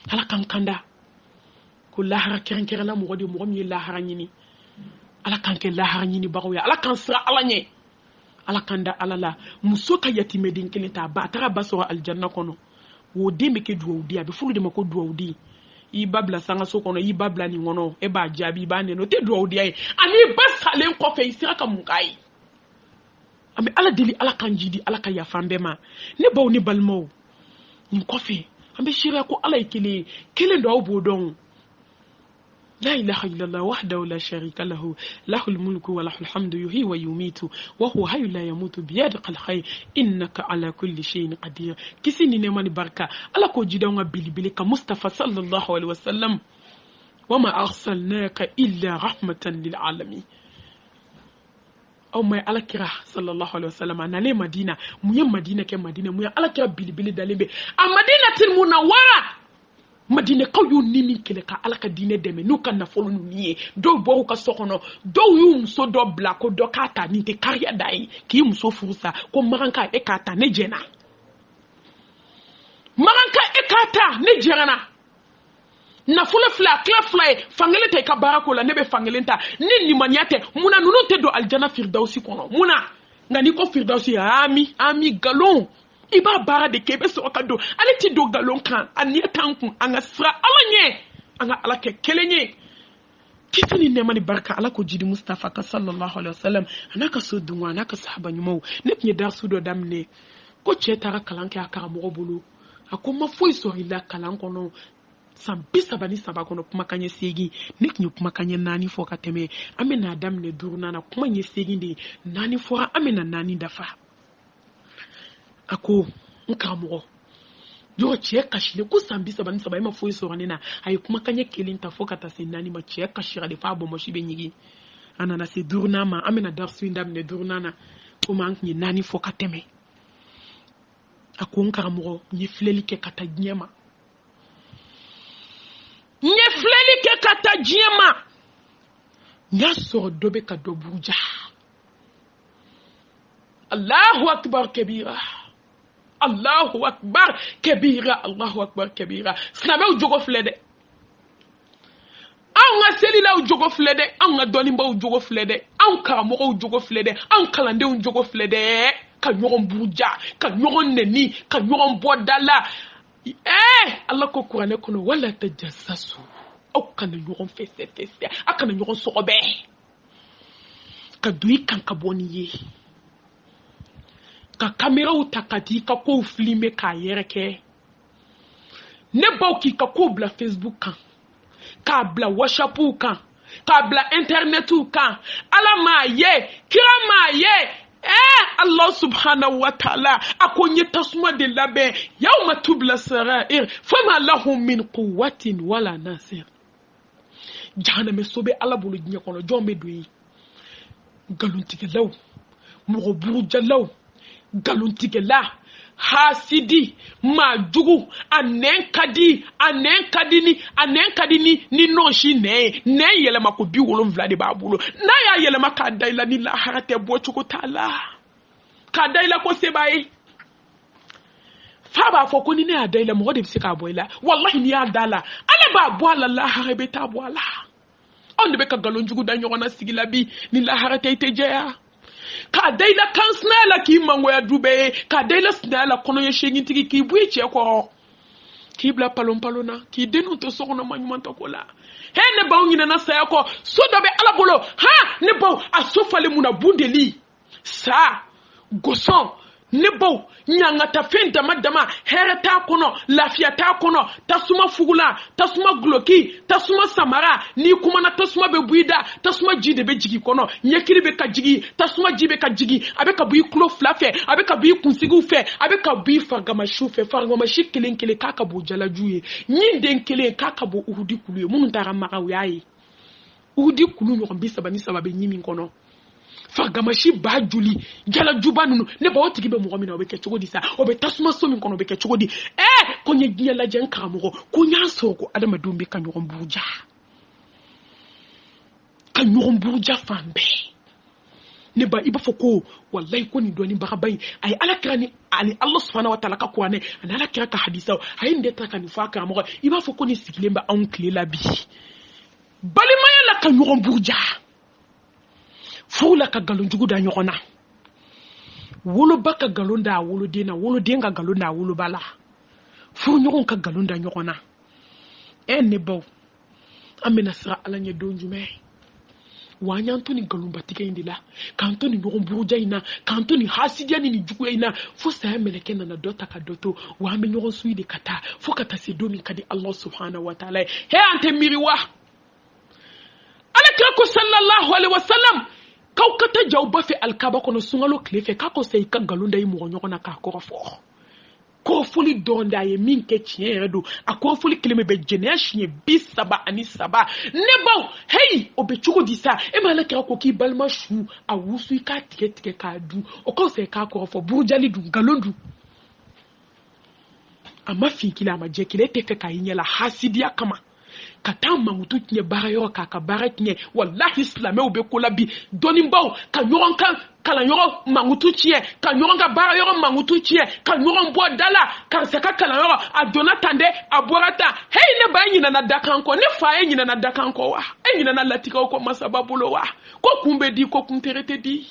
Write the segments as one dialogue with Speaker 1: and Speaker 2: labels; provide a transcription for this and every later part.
Speaker 1: ala kan kanda ko lahara keren la mo di mo mi lahara nyini ala kan ke lahara nyini bago ya ala kan sira ala nye ala kanda ala la muso ka yatime din kelita ba tara baso aljanna kono wo de me ke duwo di abi fulu de mako duwo di i babla sanga so kono i babla ni ngono e ba jabi ba ne no te duwo di ay ani basalen ko fe isira ka mungai ami ala deli ala kan jidi ala ka yafambe ma ne baw ni balmo ni ko fe ambe shira ko ala ikele kele do bodon لا إله إلا الله وحده لا شريك له له الملك وله الحمد يحيي ويميت وهو حي لا يموت بيدك الخير إنك على كل شيء قدير كسيني نماني بركة على كو جداونا بلي بلي كمصطفى صلى الله عليه وسلم وما أرسلناك إلا رحمة للعالمين أو ما على كرا صلى الله عليه وسلم أنا لي مدينة ميا مدينة كمدينة ميا على كرا بلي بلي دالبي المدينة المنورة madine kaw yu nimi kele ka ala ka dine deme nu kan na folo nu niye do bo ka sokono do yu muso do bla ko do kata ni te kariya dai ki muso furusa ko maranka e kata ne jena maranka e kata ne jena na folo fla fly fangele te ka barako la nebe fangelenta ni maniate muna nunu te do aljana firdausi kono muna ngani ko firdausi ami galon iba bara de kebe so kado ale ti do galon kan ani tankun anga sra alanye anga ala ke kelenye kitani ne mani barka ala ko jidi mustafa ka sallallahu alaihi wasallam anaka so dunwa anaka sahaba nyumo ne nye dar su do damne ko che tara kalanke akara mo bulu akoma foi so ila kalanko no sambisa bani sabakono kuma kanye segi niknyu kuma kanye nani fo ka teme amena damne durna na kuma nye segi ndi nani fo amena nani dafa ako nkamugo yo che kashile ku sambisa bani sabai ma foi so ranena ay kuma kanye kelinta fo kata sinani ma che kashira de fa bo mo shibe nyigi anana se durna ma amena darsu ndamne durna na kuma nyi nani fo ka teme ako nkamugo nyi fleli ke kata nyema nyefleli ke kata jiema nyaso dobe ka dobuja Allahu akbar kabira Allahu akbar kabira Allahu akbar kabira snabe ujogo flede anga selila ujogo flede anga donimba ujogo flede anka mo ujogo flede anka lande ujogo flede ka nyoron buja ka nyoron neni ka nyoron bodala Allah ko Qur'an kono wala tajassasu o kana yoron fesse akana yoron sokobe ka duyi kan ka boniye ka kamera utakati ka ko filme ka yereke ne bauki ka ko bla Facebook kan ka bla WhatsApp kan ka bla internet kan ala ma ye kira ma ye Allah subhanahu wa ta'ala akonye tasuma de labe yawma tubla sarair fama lahum min quwwatin wala nasir jahannama sobe ala bulu nya kono jombe duyi galuntige law mo buruja law galuntige la hasidi majugu anenkadi ni noshi ne yele mako bi wolon vlade babulo na ya yele maka daila ni la harate bochuko tala ka daila ko sebai fa ba fo ko ni ne adaila mo de bisika boila wallahi ni adala ale ba boala la harabe ta boala on de be ka galonjugu da nyona sigila bi ni la harate tejeya ka daila kansnala ki mango ya dube ka daila snala kono ye shegin tigi ki buiche ko ki bla palona ki denu to sokono manyumanta ko la he ne baw nyina na saya ko so dobe ala bolo ha ne baw asofale muna bundeli sa goson ne baw nyanga ta fenta madama hereta kono lafia ta kono tasuma fugula tasuma gloki tasuma samara ni kuma na tasuma be buida tasuma jide be jigi kono nyekiri be ka jigi tasuma jibe ka jigi abe ka bui klo flafe abe ka bui kunsigu fe abe ka bui fargama shufe fargama shikelen kele kaka bo jala juye nyinde kele kaka bo uhudi kulu munu tara maka uyayi uhudi kulu nyo mbisa bani sababe nyimi kono fargamashi ba juli jala juba nunu ne ba otigi be mo mina obeke chogodi sa obe tasuma so min kono obeke chogodi konye giya la jen karamugo kunya soko adama dumbi kanyo mbuja fambe ne ba iba foko wallahi ko ni doni baka bay ay ala kirani ali Allah subhanahu wa ta'ala ka ko ne ana ala kira ka hadisa ay inde ta kan fa mo iba foko ni sikile ba an clé la bi bali maya la kan yoron burja fula ka galon jugu da nyona wolo baka galon da wolo denga galon da wolo bala fu nyoron ka galon da nyona ne baw amena sira ala nye donjume wanyantoni galumba tika indila kantoni nyoron burja ina kantoni hasidia ni jugu ina fo sa meleke na dota ka doto wa me nyoron suide kata fo kata se domi kadi Allah subhanahu wa ta'ala he ante miriwa ala kirako sallallahu alaihi wasallam kawkata jawba fi alkaba kono sungalo klefe kako sei ka galunda yi mo nyona ka korofo korofoli donda ye min ke tien redo a korofoli kleme be jenesh bisaba ani saba nebo hey obechugo disa e mala kira ko ki balma shu a wusu ka tike ka du o ko sei ka korofo burjali du galondu ama fikila ma je kile te fe ka yinyela hasidia kama kata mangutu tinye bara yoro kaka bara tinye wallahi islamé ube kola bi doni mbaw ka yoron kan kala yoro mangutu tiye ka yoron ka bara yoro mangutu tiye ka yoron bo dala ka seka kala yoro a donatande a borata hey ne ba nyina na dakanko ne fa nyina na dakanko wa nyina na latika ko masababulo wa ko kumbe di ko kunterete di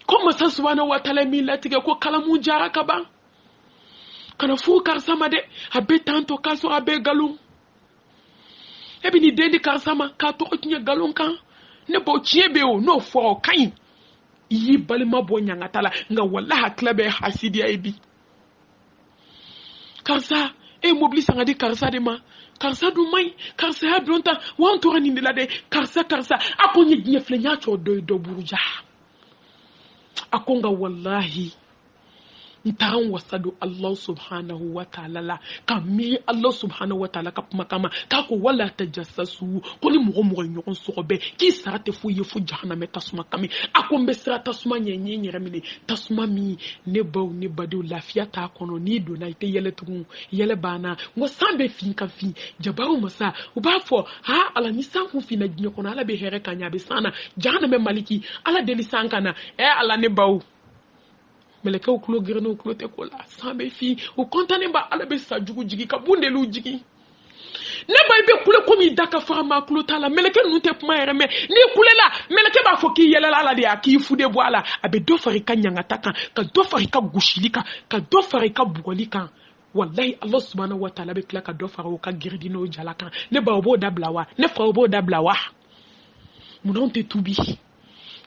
Speaker 1: ko masa subhanahu wa ta'ala mi latika ko kala mu jara ka ba kana fu karsama de abe tanto kaso abe galum ebi ni dendi karsama ka to tinye galum kan ne bo chiebe o no fo kan yi balima bo nyanga tala nga wallahi klabe hasidi ebi karsa e mobli sanga di karsa de ma karsa du mai karsa ha donta wan to ni de karsa akonye nyefle nyacho do buruja akonga wallahi ntaran wasadu Allah subhanahu wa ta'ala la kami Allah subhanahu wa ta'ala kap makama kako wala tajassasu koni mugo nyon sobe ki sarate fu yefu jahannam tasuma kami akombe sira tasuma nyenye remini tasuma mi ne baw ne badu lafiya ta kono ni do na ite yele tugun yele bana ngo sambe fin kan fin jabaru masa uba fo ha ala ni sanku fin na ginyo kono ala be here kanya be sana jahannam maliki ala deli sankana ala ne baw meleke ukulo gireno ukulo te kola sambe fi o kontane ba ala be sa jugu jigi ka bundelu jigi ne ba be kule komi daka fama kulo tala meleke nu te puma ere me ni kule la meleke ba foki yele la de aki fude bo ala abe do fari ka nyanga taka ka do fari ka gushilika ka do fari ka bugolika wallahi Allah subhanahu wa ta'ala be kla ka do fari o ka girdino jalaka ne ba obo dablawa ne fra obo dablawa munonte tubi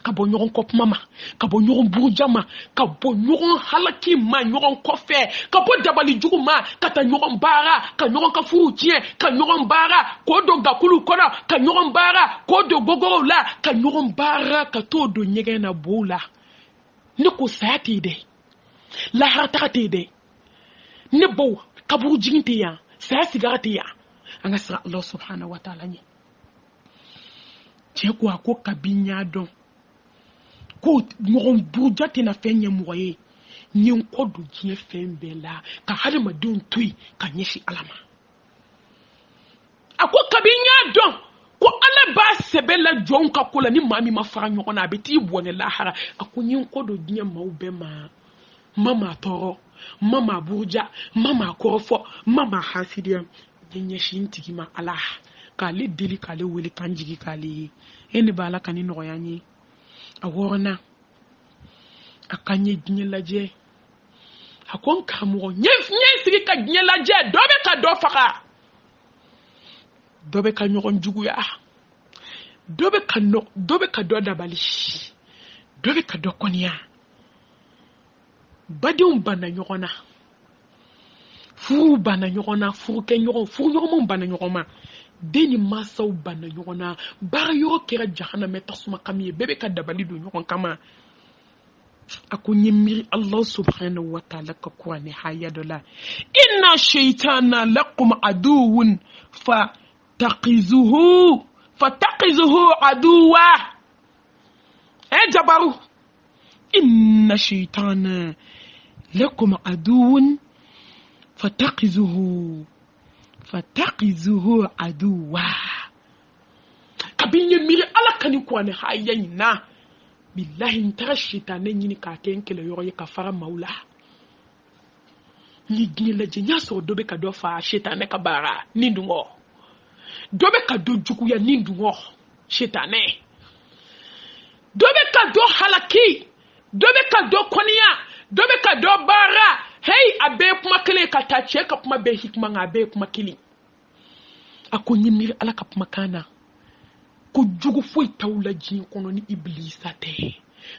Speaker 1: kabo nyoron kop mama kabo nyoron burjama kabo nyoron halaki ma nyoron kofe kabo dabali juguma kata nyoron bara ka nyoron ka furutie ka nyoron bara ko do gakulu kona ka nyoron bara ko do gogoro la ka nyoron bara ka to do nyege na bola ne ko sayati de la harata de ne bo kaburu jinginte ya sa sigarate ya anga sra Allah subhanahu wa ta'ala ni je ko kabinya don ko nyoron burja tena fenye moye nyin kodu jie fembela ka hali madun tui ka nyeshi alama ako kabinya don ko ala ba sebela jon ka kola ni mami mafara nyona beti bone lahara ako nyin kodu jie maube mama toro mama burja mama korofo mama hasidia nyeshi ntiki ma ala ka le deli ka le weli kanjigi ka le ene bala kanino yanyi aworna akanye gnelaje akon kamugo nye sigi ka gnelaje dobe ka do faka dobe ka nyoron jugu ya dobe ka do dabali dobe ka do konya badium bana nyona fu bana nyona fu ke nyoron fu nyoron bana nyoma deni masaw bana nyona bar yoro kera jahannam tasuma kamiye bebe ka dabali do nyoron kama akunyimiri Allah subhanahu wa ta'ala ka kwani hayadola inna shaytana lakum aduwwun fataqizuhu aduwa jabaru inna shaytana lakum aduwwun fataqizuhu aduwa kabinye miri ala kani kwani hayayina billahi ntara shitane nyini ka kenkele yoro ye ka fara maula ni gnila jenya so dobe ka do fa shitane ka bara nindungo dobe ka do juku ya nindungo shitane dobe ka do halaki dobe ka do konia dobe ka do bara hey abe kuma kele ka tache ka kuma be hikma ngabe kuma kili akonyimiri ala ka kuma kana ko jugu foi tawla jin kono ni iblisa te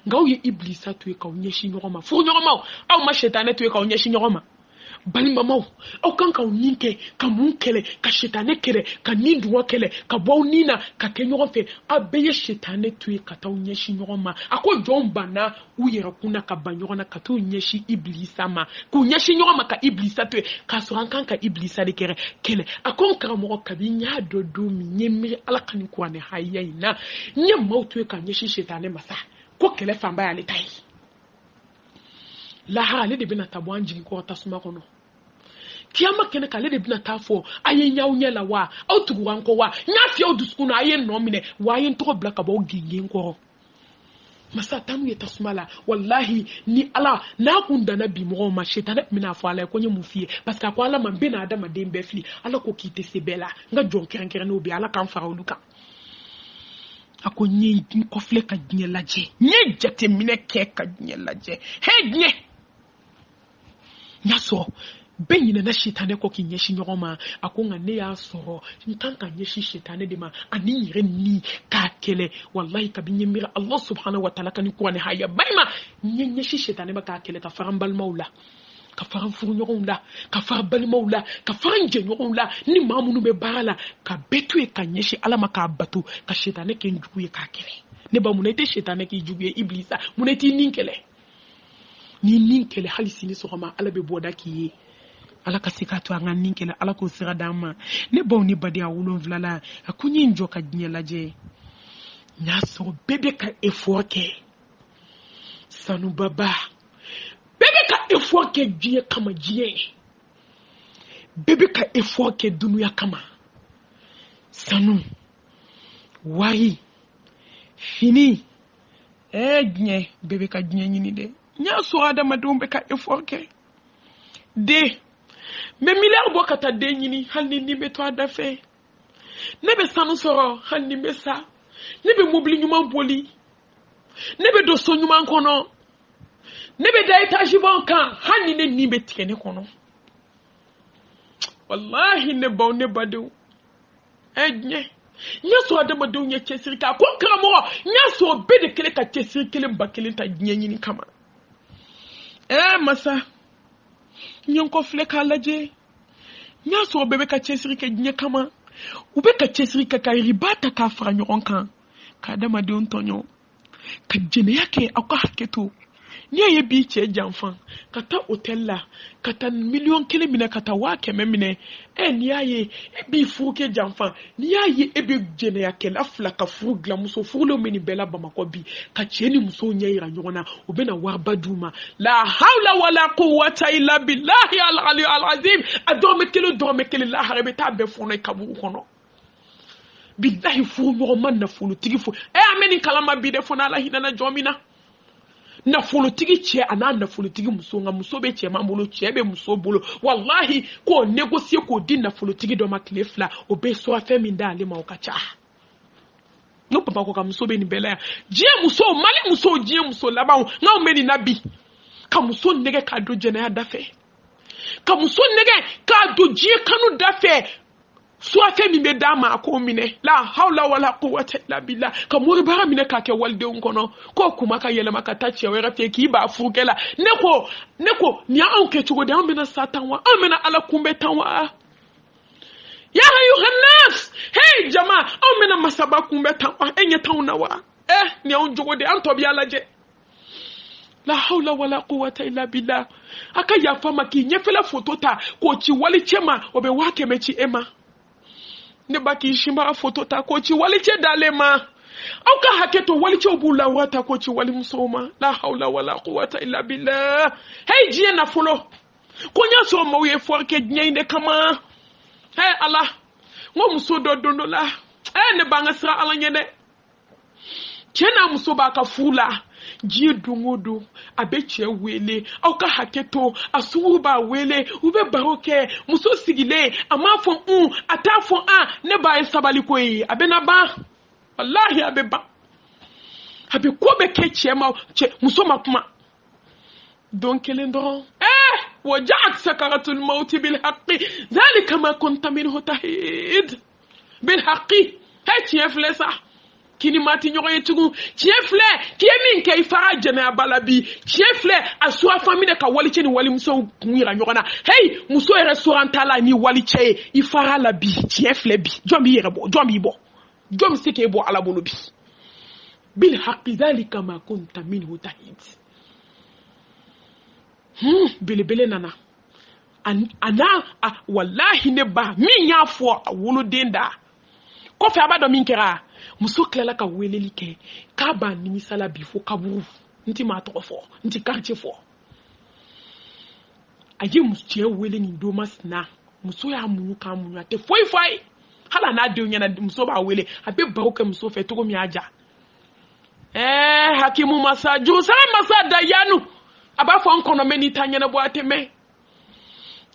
Speaker 1: ngaw ye iblisa to e ka onyeshi nyoma fu nyoma aw ma shetane to e ka onyeshi nyoma bali mamaw aw kan ka ninke ka mun kele ka shetane kele ka ninduwa kele ka baw nina ka ke nyoma fe abeye shetane to e ka ta onyeshi nyoma ako jombana u yera kuna ka banyona ka to onyeshi iblisa ma ku onyeshi nyoma ka iblisa to e ka so kan ka iblisa de kele akon ka mo ka binya dodo mi nyemi ala kan ko ne hayina nyem mawto e ka onyeshi shetane masa ko kele famba ya letai la hali de bina tabwan jigi ko tasuma kono kiyama kene kale de bina tafo aye nyawnya la wa otugu wanko wa nyafi oduskuna aye nomine wa aye ntoko blaka ba oginge nkoro masa tamu ye tasuma la wallahi ni ala na kunda na bi mo ma shetana mina fo ala ko nyemu fie parce que ko ala man bena adama de mbefli ala ko kite sebela nga jon kerenkere no bi ala kan fara oluka ako nye nkofle ka dnye laje nye jate mine ke ka dnye laje he dnye nyaso benyina na shitane ko kinye shinyoma ako ngane ya soro ntanka nye shitane de ma ani yire ni ka kele wallahi ka binye mira Allah subhanahu wa ta'ala kan ko ne haya bayma nye shitane ba ka kele ka farambal maula ka faran furu nyogon la ka far bal maula ka faran je nyogon la ni mamunu be barala ka betu e ka nyeshi alama ka batu ka shetane ke njuye ka kele ne ba munete shetane ke juye iblisa muneti ninkele ni ninkele halisi ni sokoma ala be boda ki ala ka sikatu anga ninkele ala ko sira dama ne ba ni badi awulo vlala akunyi njo ka nyelaje nyaso bebe ka eforke sanu baba bebe ka effort ke Dieu kama Dieu bebe ka effort ke dunuya kama sanu wari fini nye bebe ka Dieu nyini de nya so adama dombe ka effort ke de me milar bo kata de nyini halni ni be to adafe ne be sanu soro halni be sa ne be mobili nyuma boli ne be do so nyuma kono nebe da itaji bonkan hani ne ni betike ne kono wallahi ne baw ne badu enye nyaso adama do nya chesirika ko kramo nyaso bede kele ka chesirikele mbakele ta nyanyini kama masa nyanko fleka laje nyaso bebe ka chesirike nya kama ube ka chesirika ka ribata ka franyo onkan ka adama do ntonyo ka jene yake akwa haketo nye bi che jamfan kata hotel la kata million kele mina kata wa keme mine ni aye bi fuke jamfan ni aye bi jene ya kele afla ka fugla muso fulo mini bela bamako bi ka cheni muso nyeira nyona obena warbaduma la hawla wala quwwata illa billahi al-ali al-azim adome kele la harebe ta be fono kabu kono billahi fu mo man na fulu tigi fu ameni kalama bi de fona la hinana jomina na folotigi che ana na folotigi muso nga muso be che mamolo che be muso bolo wallahi ko négocier ko din na folotigi do maklefla o be so afemi ndale ma okacha no papa ko ka muso be ni bela je muso mali muso je muso laba nga o meni nabi ka muso nege ka do jena ya dafe ka muso nege ka do je kanu dafe so afemi be dama ko mine la hawla wala quwwata illa billah ka muri bara mine ka ke walde ngono ko kuma ka yele maka tace we rate ki ba fukela neko ni an ke chugo de amena satanwa amena ala kumbe tanwa ya ayuha nas hey jama amena masaba kumbe tanwa enye tanwa wa ni an jogo de an tobi alaje la hawla wala quwwata illa billah aka ya fama ki nyefela fotota ko ci wali chema obe wake mechi ema ne baki shimba foto ta ko ci wali ce dalema au ka haketo wali ce bula wata ko ci wali musoma la haula wala quwwata illa billah hey jiye na folo ko nya so mo ye forke nyinde kama hey Allah ngo muso do dondo la ne banga sra ala nyede Chena muso ba ka fula jiye dongodo abe che wele au ka haketo asuru ba wele ube baroke muso sigile amafo atafo ne ba esabali ko yi abe na ba wallahi abe ba abe ko be ke chema che muso makuma donc kelendron وجاءت سكرة الموت بالحق ذلك ما كنت منه تحيد بالحق هاي تيفلي صح kini mati nyogo yetugu tiefle kiemi nke ifara jana balabi tiefle aswa famille ka wali cheni wali muso kunira nyogona hey muso e restaurant ala ni wali che ifara la bi tiefle bi jombi yerebo jombi bo jom sike bo ala bolo bi bil haqqi dhalika ma kunta minhu tahid bele nana ana wallahi ne ba min ya fo wolo denda ko fe abado min kera muso klela ka weleli ke ka ba nimisala bifo kaburu nti ma to fo nti quartier fo aje muso wele ni domas na muso ya munu ka munu ate foi hala na de nyana muso ba wele abe baroke muso fe to mi aja hakimu masaju sara masada yanu aba fo nkono meni tanya na bo ateme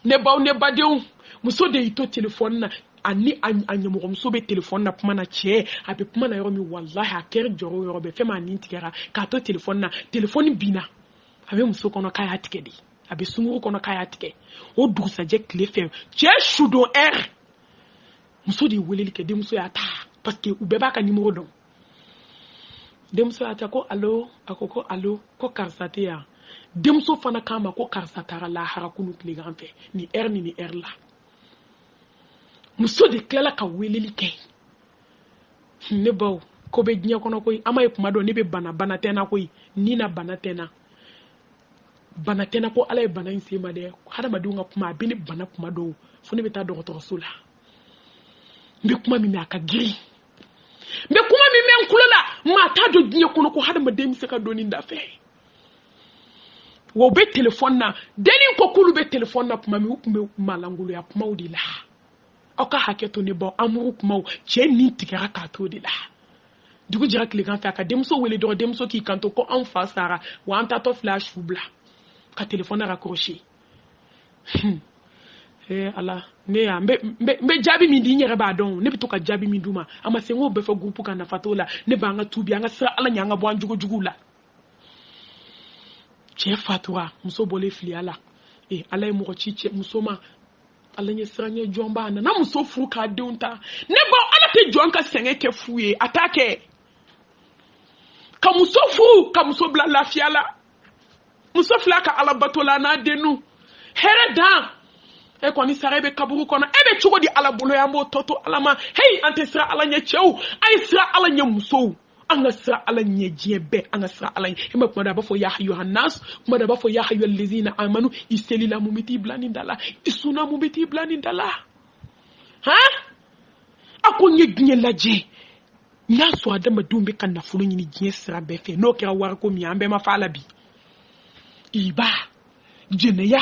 Speaker 1: ne badew muso de ito telephone na ani anyamo muso be telephone na puma na che abe puma na yoromi wallahi aker joro yorobe fema ni ntikera ka to telephone na telephone bina abe muso kono kaya tikedi abe sunguru kono kaya tike o dusa je klefe che shudo muso de weleli ke de muso ya ta parce que ubeba ka numéro don de muso ya ta ko allo akoko allo ko karsate ya demso fana kama ko karsa tara la harakunu tliganfe ni ni la muso de klela ka weleli ke ne baw ko be nya kono koy amay kuma do ne be bana tena koy ni na bana tena ko alay bana insima de hada madunga kuma be ne bana kuma do fu ne be ta docteur sula mbe kuma mi aka giri mbe kuma mi men kulala ma ta do nya kono ko hada madem se ka do ni ndafe wo be telephone na deni ko kulu be telephone na puma mi hukumbe malangulu ya puma udila aka haketo ne bo amuru puma che ni tikara ka to dila dugu jira kile kan fa ka demso wele do demso ki kanto ko en face sara wa anta to flash fubla ka telephone na raccroché ala ne ya mbe jabi mi di nyere ba don ne bito ka jabi mi duma ama sengo be fa groupe kan na fatola ne ba nga tubi anga sira ala nyanga bo anjugo jugula che fatwa muso bole filiala ala mo chiche muso ma ala nye sranye jomba na muso furu ka deunta ne ba ala te jonka senge ke fuye atake ka muso furu ka muso bla la fiala muso flaka ala batola na denu hereda ko ni sarebe kaburu kono ebe chugo di ala bolo ya mo toto alama hey ante sra ala nye chew ay sra ala nye muso anga sra ala nye jiebe anga sra ala hima kuma da bafo ya ayuhan nas kuma da bafo ya ayyuhal ladzina amanu istelila mumiti blani ndala isuna mumiti blani ndala ha ako nye gnye laje nya so adama dumbe kan na fulu nyini gnye sra befe no kira war ko mi ambe ma fala bi iba jeneya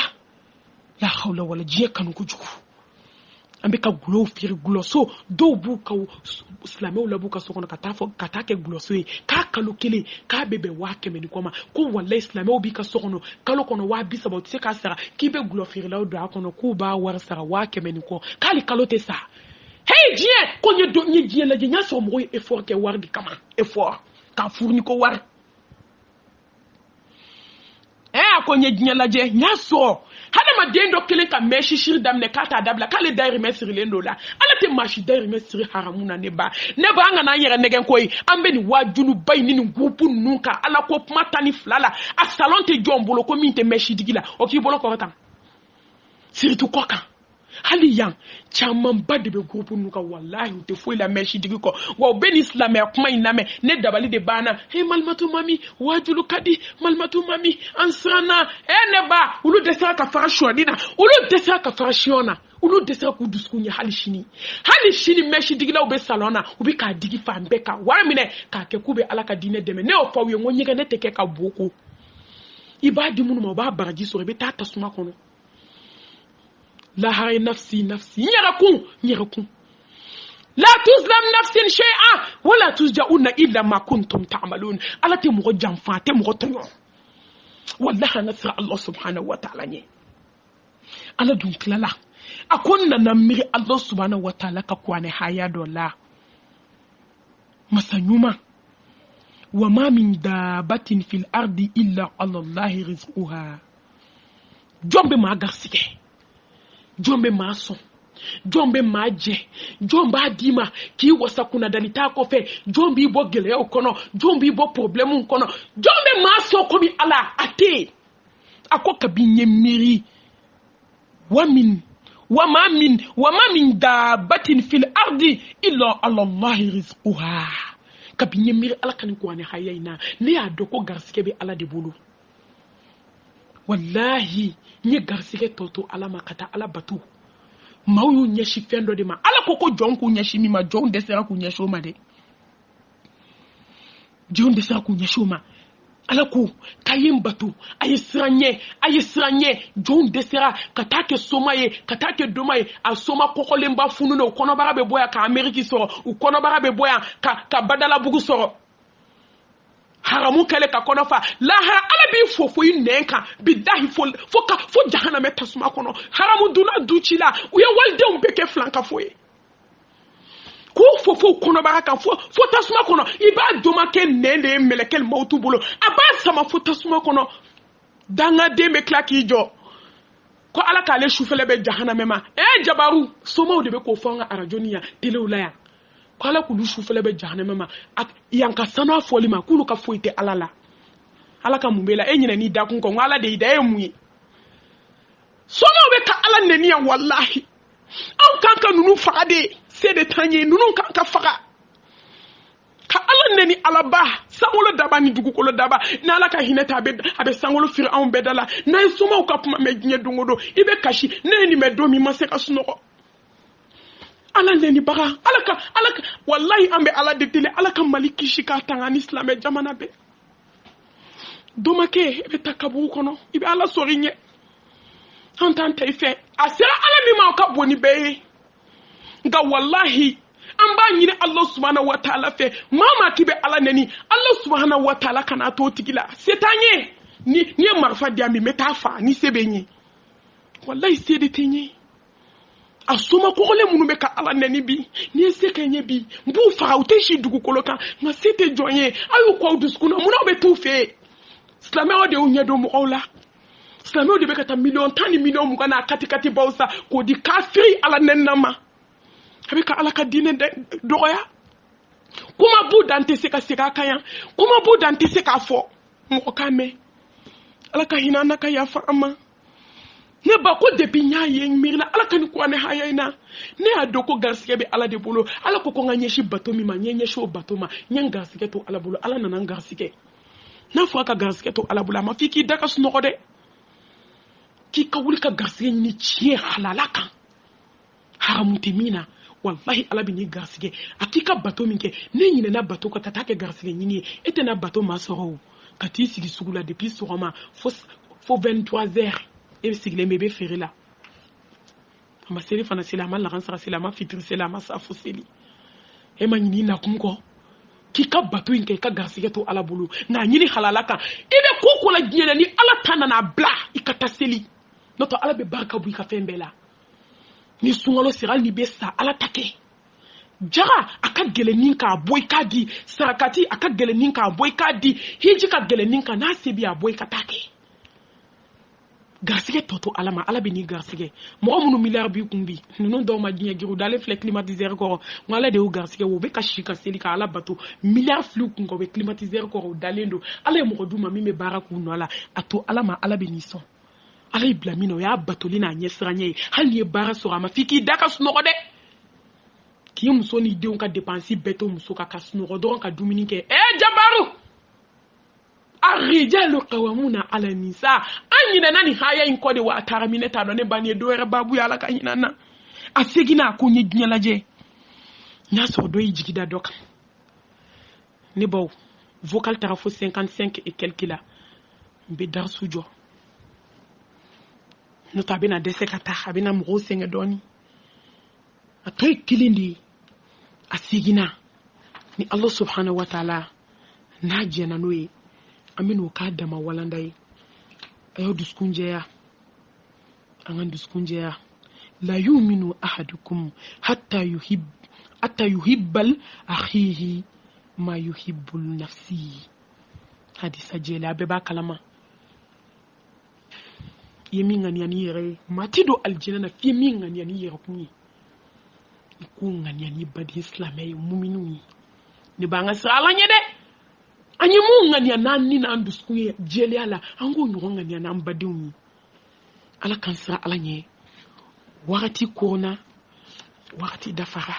Speaker 1: la hawla wala jiye kanu kujuku ambe ka gulo firi gulo so do bu ka islame wala bu ka so kono katake gulo so ka kalokele ka bebe wa kemeni koma ko wala islame obi ka so kono kalo kono wa bisa ba tse ka sara kibe gulo firi la do kono ku ba war sara wa kemeni ko kali kalote sa hey jiye ko nye do nye jiye la nya so mo effort ke war di kama effort ka fourni ko war ko nye jiye la je nya so hada ma dendo kelen ka meshi shir damne kata dabla kale dairi mesri lendo la ala te mashi dairi mesri haramuna neba anga na yere negen koy ambe ni wajunu bay ni ngupu nunka ala ko matani flala a salon te jombolo ko minte meshi digila o ki bolo ko ratan siritu koka hali yang chaman bade be grupu nuka wallahi te foi la meshi digi ko wa ben islam ya kuma iname ne dabali de bana he malmatu mami wajulu kadi malmatu mami ansana ne ba ulu desira ka farashona ulu desira ka farashona ulu desira ku duskunya hali shini meshi digi la ube salona ubi ka digi fambeka waramine ka ke kube alaka dine deme ne o fawo ngo nyega ne teke ka boko ibadi munu ma ba baraji so rebe tata suma kono la hay nafsi nyaraku la tuzlam nafsin shay'a wala tujzauna illa ma kuntum ta'malun. Ala te mo janfa te mo tonyo. Wallahi nasra Allah subhanahu wa ta'ala nye. Ala dun klala. Akonna namiri Allah subhanahu wa ta'ala ka kwane haya dola. Masanyuma. Wa ma min dabatin fil ardi illa ala Allahi rizquha. Jombe ma garsike. Jombe ma son. Jombe maje, jomba dima ki wasa kuna dalita ko fe, jombi bo gele o kono, jombi bo problème kono, jombe maso komi ala ate. Ako kabinye miri. Wa ma min dabatin fil ardi illa ala Allah rizquha. Kabinye miri ala kan ko ne hayina, ne adoko garsike be ala de bulu. Wallahi, nye garsike toto ala makata ala batu. Mauyu nyeshi fendo de ma ala koko jonku nyeshi mi ma jon desera ku nyesho ma de jon desera ku nyesho ma ala ku kayim batu ayisranye jon desera katake somaye katake domaye a soma koko lemba funu no kono bara be boya ka Ameriki soro u kono bara be boya ka badala bugu soro haramu kele ka kono fa la ha ala bi fofo inenka bidahi fo jahannama tasuma kono haramu duna duchila uye walde umbeke flanka foye ko fofo kono baraka fo tasuma kono iba doma ke nende melekel mautu bolo aba sama fo tasuma kono danga de me klaki jo ko ala ka le shufele be jahannama ma jabaru somo de be ko fonga arajoniya tele ulaya kala kulu shufele be jahannama ma yanka sana foli ma kulu ka foite alala alaka mumbela nyina ni dakun ko ngala de ida emu sono be ka ala nenia wallahi an kanka nunu fagade sede tanye nunu kanka faga ka ala neni alaba sangolo daba ni dugukolo daba na alaka hineta abe sangolo fir an bedala na somo ka puma me gnye dungodo ibe kashi neni me domi maseka sunoko ala neni baga alaka wallahi ambe ala de tele alaka maliki shika tangani islam jamana be domake ebe takabu kono ibe ala sorinye antante ife asira ala mi ma ka boni be nga wallahi amba nyine Allah subhanahu wa ta'ala fe mama kibe ala neni Allah subhanahu wa ta'ala kana to tigila setanye ni marfa diami metafa ni sebenye wallahi sede tenye asoma ko le munu be ka ala neni bi ni sekenye bi mbu fa uteshi dugu koloka na sete joye ayu ko duskuna muna be tufe islamé o de unya do mo ola islamé o de be kata million tani million mu kana katikati bausa ko di kafiri ala nennama habika ala ka dine doya kuma bu dante seka kaya kuma bu dante seka fo mo kame ala ka hinana ka ya fa ama ne ba ko de binya yen mirla ala kan ko ne hayina ne adoko garsike be ala de bolo ala ko ko nganye shi bato mi ma nyenye sho bato ma nyen garsike to ala bolo ala nanan garsike na fo ka garsike to ala bolo ma fiki daka sunoko de ki ka wuli ka garsike ni tie halalaka haramutimina wallahi ala bi ni garsike akika bato minke ne nyine na bato ko tatake garsike nyini ete na bato masoro kati sigi sugula depuis soroma fo 23h et sigile bébé ferré là ma seli fana sela ma la ransara sela ma fitri sela ma sa fo seli e ma nyini na kumko kika bato inke ka garsike to ala bulu na nyini halalaka ibe koko la nyene ni ala tana na bla ikata seli noto ala be barka bu ka fembela ni sungalo siral ni besa ala take jara aka gele ninka boy kadi sarakati aka gele ninka boy kadi hiji ka gele ninka na sebi a boy katake garsige toto alama ala bini garsige mo munu milliard bi kumbi nunu do ma dinya giru dale fle climatiser ko ngala de o garsige wo be ka shika seli ka ala bato milliard flu ko be climatiser ko dalendo ala mo duma mi me baraku no ala ato alama ala bini son ala iblamino ya batolina nyesranye hali e bara sura mafiki daka sunoko de ki muso ni de on ka dépenser beto muso ka kasnoko don ka duminike jabaru arijalu qawamuna ala nisa anyina nani haya inkode wa taramine ta do ne bani do re babu ya la ka nyina na asegina ko nyi nyalaje nyaso do yijigida doka ne baw vocal tarafo 55 et quelques là mbe dar sujo nota bina dese kata abina mgo senge doni atoy kilindi asigina ni Allah subhanahu wa ta'ala na jena noye aminu ka dama walandai ayo duskunjeya angan duskunjeya la yu'minu ahadukum hatta yuhibbal akhihi ma yuhibbul nafsi. Hadisa jela beba kalama yemi ngani yani yere matido aljina na fi mi ngani yani yere kunyi ku ngani yani badi islamay muminu ni banga sala nyede anyi mu ngani yana ni na ndusku jeli ala ango nyo ngani yana mbadi umi ala kansra ala nye wakati kona wakati dafara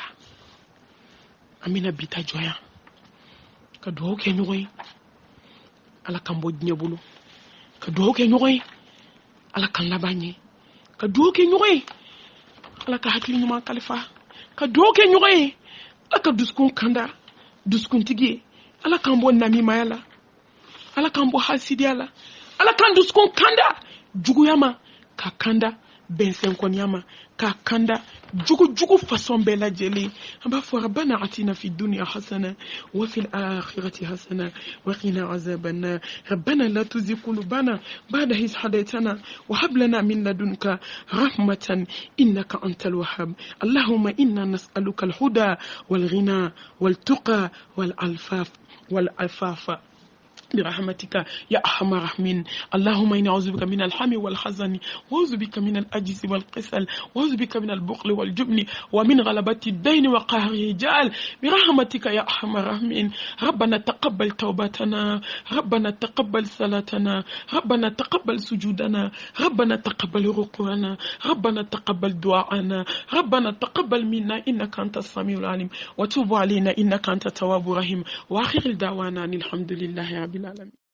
Speaker 1: amina bita joya ka do ke nyoy ala kambo nyebulu ka do ke nyoy ala kan labanye ka do ke nyoy ala ka hakli nyuma kalifa ka do ke nyoy ala ka duskun kanda duskun tigi ala kambo nami mayala ala kambo hasidi ala kan duskun kanda juguyama ka kanda bensen konyama ka kanda jugu façon bela jeli aba fo rabbana atina fi dunya hasana wa fil akhirati hasana wa qina azaban nar rabbana la tuzigh qulubana ba'da idh hadaytana wa hab lana min ladunka rahmatan innaka antal wahhab allahumma inna nas'aluka al huda wal ghina wal tuqa wal alfafa برحمتك يا أرحم الراحمين اللهم إني أعوذ بك من الهم والحزن وأعوذ بك من العجز والكسل وأعوذ بك من البخل والجبن ومن غلبة الدين وقهر الرجال برحمتك يا أرحم الراحمين ربنا تقبل توبتنا ربنا تقبل صلاتنا ربنا تقبل سجودنا ربنا تقبل ركوعنا ربنا تقبل دعاءنا ربنا تقبل منا إنك أنت السميع العليم وتوب علينا إنك أنت التواب الرحيم وآخر دعوانا الحمد لله رب العالمين.